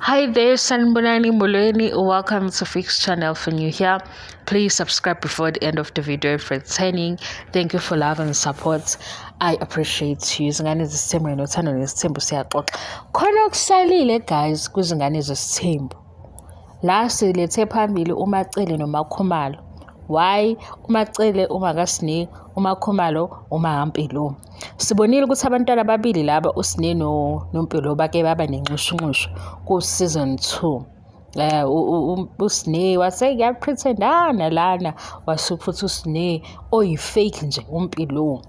Hi there, Sanbonani Molweni. Welcome to Fix Channel. For new here, please subscribe before the end of the video for returning. Thank you for love and support. I appreciate you. Zingane zesithembu nothando nesithembu siyaxoxa. Khona okusalile guys kuzingane zesithembu. La silethe phambili uMacele noMakhumalo. Why uMacele uMakaSnake, uMakhumalo uMampilo. Sibonile ukuthi abantwana ababili laba uSnake noMpilo bake baba nenxushunxushu ku season 2. uSnake wase ngiyapretendana lana wasufuthi uSnake oyifake nje uMpilo.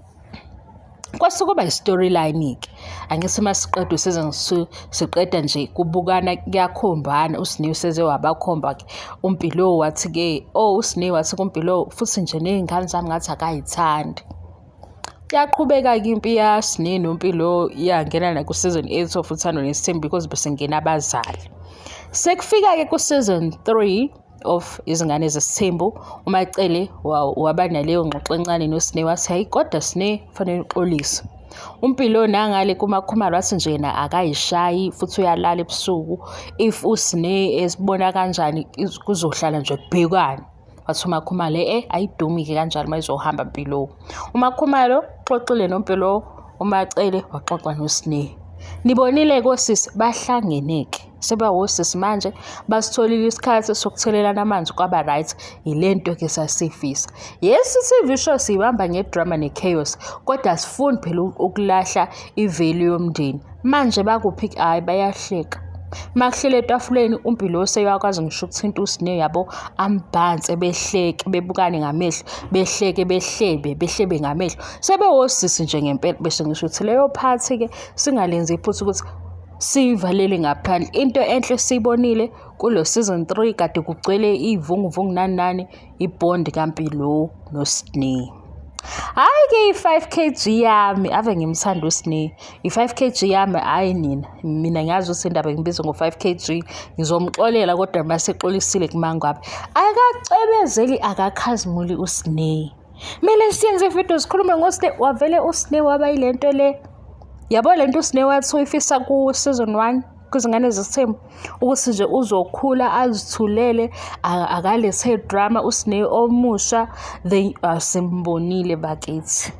Kwasukuba i-storyline ke angithi masiqedwe season 2 siqeda nje kubukana kuyakhombana uSnake useze wabakhomba ke uMpilo wathi ke uSnake wathi kuMpilo futhi nje nezingane zami ngathi akayithandi. Yaqhubeka ke impi yaSnake noMpilo yangena na ku season 8 of uthando nesithembu because besengena abazali. Sekufika ke ku season 3 of izingane zesithembu uMacele waba naleyo ngxoxo encane noSnake wathi hayi kodwa Snake fanele uxolise. uMpilo nangale kuMakhumalo wathi nje yena akayishayi futhi uyalala ebusuku if uSnake esibona kanjani kuzohlala nje kubhekwana. Wathi uMakhumalo ayidumi ke kanjalo mayizohamba Mpilo. uMakhumalo xoxile noMpilo, uMacele waxoxa noSnake. Nibonile kosisi bahlangeneke seba wosisi manje basitholile isikhathi sokuthelelana amanzi kwaba right. Ilento ke sasifisa yes TV show sibamba ngedrama nechaos kodwa asifuni phela ukulahla ivalue yomndeni. Manje bakuphi hayi bayahleka makuhlele etafuleni uMpilo seyakwazi ngisho ukuthinta uSnake yabo ambhanse behleke bebukane ngamehlo behleke behlebe ngamehlo sebewosisi nje ngempela bese ngisho ukuthi leyo phathi ke singalenzi iphutha ukuthi sivalele ngaphandle. Into enhle siyibonile kulo season 3 kade kugcwele ivunguvungu nani ibond kaMpilo noSnake. Hayi ke i5 kg yami ave ngimthanda uSnake. I5 kg yami hayi mina ngiyazi ukuthi indaba ngibiza ngo5 kg ngizomxolela kodwa masexolisile kuMangabe akacebezeli akakhazimuli uSnake. Mele siyenze video sikhulume ngoSnake wavele uSnake waba yilento le. Yabo lento uSnake wathi uyifisa ku season 1 kuzingane zesithembu ukuthi nje uzokhula azithulele akalethe drama uSnake omusha they simbonile bakithi.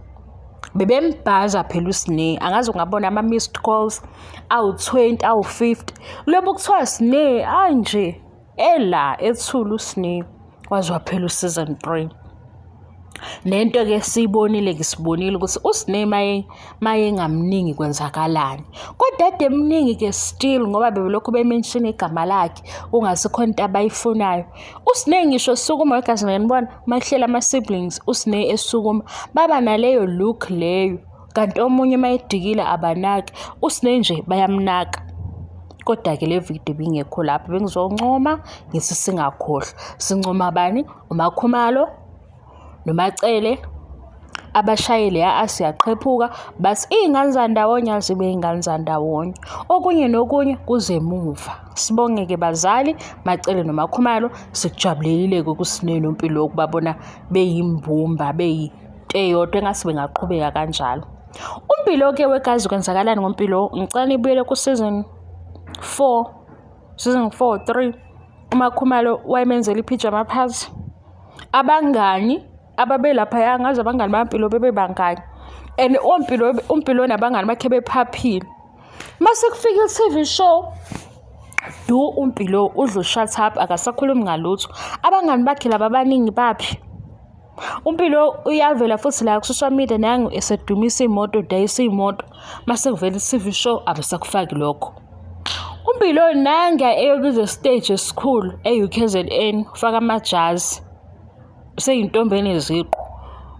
Bebembhaza phela uSnake angazi ungabona ama missed calls awu20 awu50 lobo kuthiwa Snake anje ela ethula uSnake wazwa phela useason 3. Nento ke sibonile ukuthi uSnake maye ngamningi kwenzakalani kodwa ade emningi ke still ngoba bebelokhu bemention igama lakhe ungasikho into abayifunayo. uSnake ngisho sukuma egazi ngenibona mahlela ama siblings uSnake esukuma baba naleyo look leyo kanti omunye mayedikile abanaki uSnake nje bayamnaka. Kodwa ke le video bingekho lapho bengizoncoma ngithi singakhohlwa sincoma bani uMakhumalo noMacele abashayeli asiyaqhephuka basi izingane zandawonye zibe izingane zandawonye okunye nokunye kuze emuva. Sibonge ke bazali Macele noMakhumalo sikujabulelile kuSnake noMpilo ukubabona beyimbumba beyiteyodwa engase bengaqhubeka kanjalo. uMpilo ke wegazi kwenzakalani ngoMpilo ngicela nibuyele ku season 4 3 uMakhumalo wayemenzela ipijama party abangani ababelapha yangaze abangani baMpilo bebebangani and uMpilo nabangani bakhe bephaphile. Mase kufika iTV show uMpilo udla shut up akasakhulumi ngalutho. Abangani bakhe laba abaningi baphi uMpilo uyavela futhi la ku social media nangu esedumisa imoto dayisa imoto mase kuvela iTV show abasakufaki lokho. uMpilo nanga eyokuze stage esikhulu eUKZN ufaka amajazi seyintombeni eziqo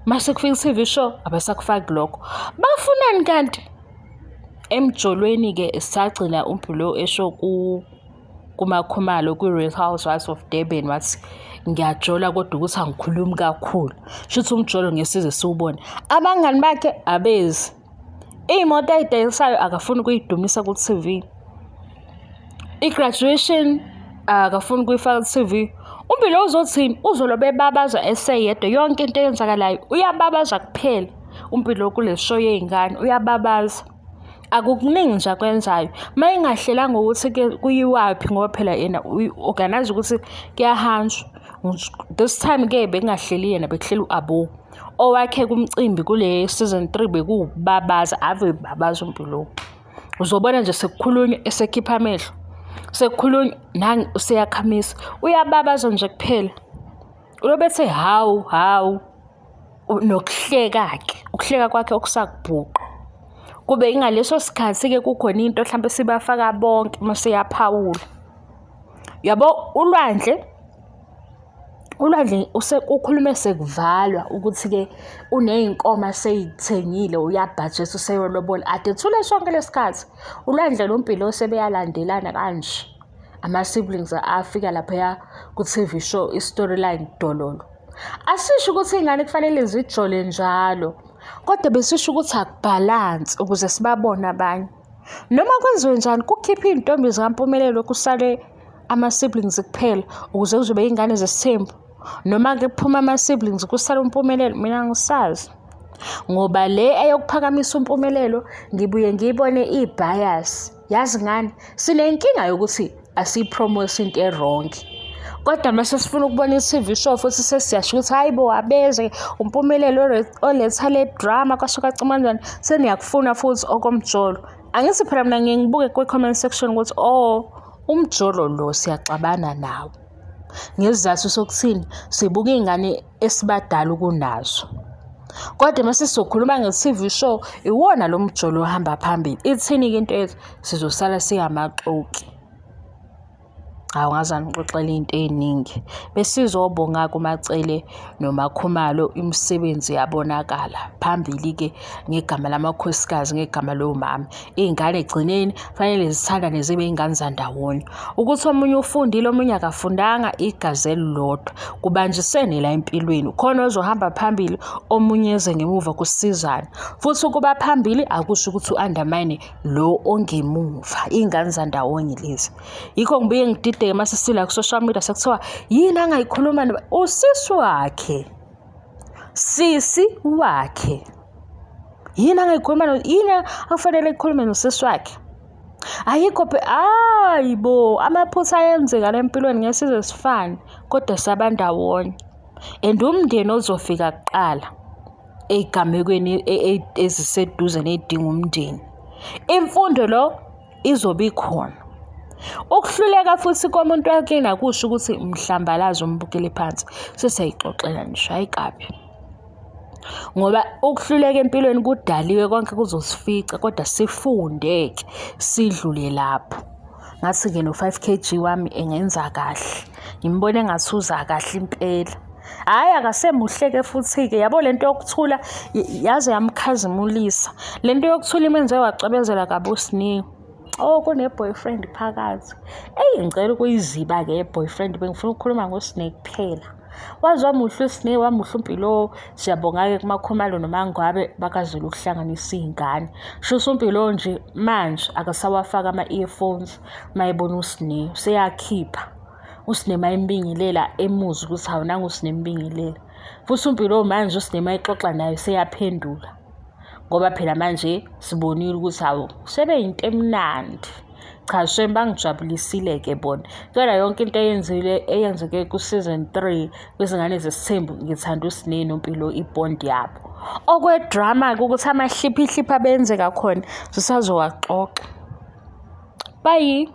mase kufika iTV show abasakufaki lokho. Bafunani kanti emjolweni ke esagcina uMpilo esho kuMakhumalo ku Real Housewives of Durban wathi ngiyajola kodwa ukuthi angikhulumi kakhulu. Shuthi umjolo ngesize siwubone. Abangani bakhe abezi. Imoto ayidayisayo akafuni ukuyidumisa ku TV. I-graduation akafuni kuyifaka ku TV. uMpilo uzothini uzolobe babaza eseyedwa yonke into eyenzakalayo uyababaza kuphela. uMpilo kule show yezingane uyababaza akukuningi nje akwenzayo. Uma ingahlelanga ukuthi kuyiwaphi ngoba phela yena organize ukuthi kuyahanjwa. This time-ke bekungahleli yena, bekuhleli u-Abo. Owakhe kumcimbi kule season 3 bekuwubabaza, ave babaza uMpilo. Uzobona nje sekukhulunywa esekhipha amehlo. Sekukhulunywa nangi useyakhamisa. Uyababaza nje kuphela. Ulobethe hawu nokuhleka-ke. Ukuhleka kwakhe okusakubhuqa. Kube ingaleso sikhathi-ke kukhona into mhlawumbe sibafaka bonke mase yaphawula. Yabo ulwandle ukhulume sekuvalwa ukuthi-ke uney'nkomo seyithengile uyabhajetha useyolobola. Ade thule sonke lesikhathi. Ulwandle noMpilo sebeyalandelana kanje. Ama-siblings afika laphaya ku-TV show i-storyline dololo. Asisho ukuthi iy'ngane kufanele zijole njalo. Kodwa besisho ukuthi akubalance ukuze sibabone abanye. Noma kwenziwe njani kukhipha iy'ntombi zikaMpumelelo kusale ama-siblings kuphela ukuze kuzobe iy'ngane zesithembu. Noma-ke kuphuma ama-siblings kusale uMpumelelo, mina ngisazi. Ngoba le eyokuphakamisa uMpumelelo ngibuye ngiyibone i-bias. Yazi ngani? Sinenkinga yokuthi asiyipromote into e-wrong. Kodwa mase sifuna ukubona i-TV show futhi sesiyasho ukuthi hayibo abeze uMpumelelo oletha le drama kwasuka Cimanzane seniyakufuna futhi okomjolo. Angithi phela mina ngibuke kwi-comment section ukuthi umjolo lo siyaxabana nawo. Ngesizathu sokuthini sibuka iy'ngane esibadala kunazo. Kodwa mase sizokhuluma nge-TV show iwona lo mjolo ohamba phambili. Ithini-ke into yethu sizosala siyamaxoki. Awungazani ngixoxela into eningi. Besizobonga kuMacele noMakhumalo imisebenzi yabonakala. Phambili-ke ngegama lamakhosikazi ngegama lomama. Iy'ngane egcineni fanele zithandane zibe iy'ngane zandawonye. Ukuthi omunye ufundile omunye akafundanga igazi elilodwa. Kubanjisene la empilweni. Khona ozohamba phambili omunye eze ngemuva kusizana. Futhi ukuba phambili akusho ukuthi u-undermine lo ongemuva. Iy'ngane zandawonye lezi. Yikho ngibuye ngidide mase sila ku-social media sekuthiwa yini angayikhuluma usisi wakhe. Sisi wakhe. Yini angayikhuluma yini akufanele ikhulume nosisi wakhe. Ayikho hayibo amaphutha ayenzeka la empilweni ngesize sifane kodwa sabandawonye. And umndeni ozofika kuqala egamekweni eziseduze nedinga umndeni. Imfundo lo izobe ikhona. Ukuhluleka futhi komuntu wakini akusho ukuthi mhlambalazo umbukele phansi. Sesiyayixoxela nje ayikabi. Ngoba ukuhluleka empilweni kudaliwe konke kuzosifica kodwa sifundeke sidlule lapho. Ngathi-ke no 5 kg wami engenza kahle. Ngimbone engathi uza kahle impela. Hayi akasemuhleke futhi-ke yabo lento yokuthula yaze yamkhazimulisa. Lento yokuthula imenze wacebezela kabi uSnew. Kune-boyfriend phakathi. Ngicela ukuyiziba-ke boyfriend bengifuna ukukhuluma ngoSnew kuphela. Wazi wamuhle uSnew wamuhle uMpilo. Siyabonga-ke kuMakhumalo noMangwabe bakazulu ukuhlanganisa iy'ngane. Shuthi uMpilo nje manje akasawafaka ama-earphones mayebona uSnew. Seyakhipha. uSnew mayimbingelela emuzwa ukuthi hawu nangu uSnew mbingelela. Futhi uMpilo manje uSnew mayixoxa nayo seyaphendula. Ngoba phela manje sibonile ukuthi hawu sebeyinto emnandi. Cha bangijabulisile-ke bona. Kodwa yonke into eyenzeke ku-season 3 kwizingane zesithembu ngithanda uSnew noMpilo ibond yabo. Okwedrama-ke ukuthi amahliphi abenzeka khona sisazowaxoxa. Bye.